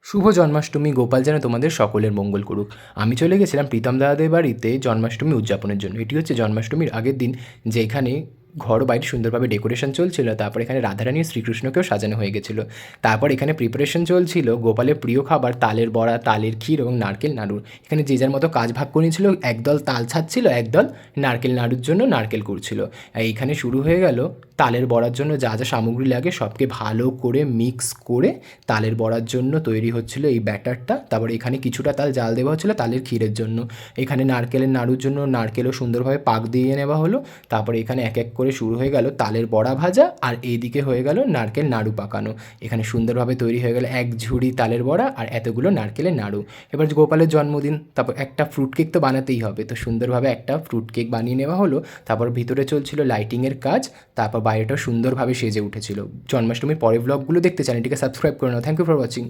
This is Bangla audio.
শুভ জন্মাষ্টমী। গোপাল যেন তোমাদের সকলের মঙ্গল করুক। আমি চলে গেছিলাম প্রীতম দাদাদের বাড়িতে জন্মাষ্টমী উদযাপনের জন্য। এটি হচ্ছে জন্মাষ্টমীর আগের দিন, যেখানে ঘর বাইরে সুন্দরভাবে ডেকোরেশন চলছিল। তারপর এখানে রাধারানী আর শ্রীকৃষ্ণকেও সাজানো হয়ে গেছিলো। তারপর এখানে প্রিপারেশন চলছিল গোপালের প্রিয় খাবার তালের বড়া, তালের ক্ষীর এবং নারকেল নাড়ুর। এখানে যে যার মতো কাজ ভাগ করে নিয়েছিল, একদল তাল ছাড়ছিল, একদল নারকেল নাড়ুর জন্য নারকেল কুড়ছিল। আর এইখানে শুরু হয়ে গেল তালের বড়ার জন্য যা যা সামগ্রী লাগে সবকে ভালো করে মিক্স করে তালের বড়ার জন্য তৈরি হচ্ছিল এই ব্যাটারটা। তারপরে এখানে কিছুটা তাল জাল দেওয়া হচ্ছিলো তালের ক্ষীরের জন্য। এখানে নারকেলের নাড়ুর জন্য নারকেলও সুন্দরভাবে পাক দিয়ে নেওয়া হলো। তারপরে এখানে এক এক করে শুরু হয়ে গেল তালের বড়া ভাজা, আর এইদিকে হয়ে গেল নারকেল নাড়ু পাকানো। এখানে সুন্দরভাবে তৈরি হয়ে গেল এক ঝুড়ি তালের বড়া আর এতগুলো নারকেলের নাড়ু। এবার গোপালের জন্মদিন, তারপর একটা ফ্রুট কেক তো বানাতেই হবে, তো সুন্দরভাবে একটা ফ্রুট কেক বানিয়ে নেওয়া হলো। তারপর ভিতরে চলছিল লাইটিংয়ের কাজ, তারপর বাইরেটাও সুন্দরভাবে সেজে উঠেছিল। জন্মাষ্টমীর পরের ব্লগগুলো দেখতে চান, এটিকে সাবস্ক্রাইব করে নাও। Thank you for watching.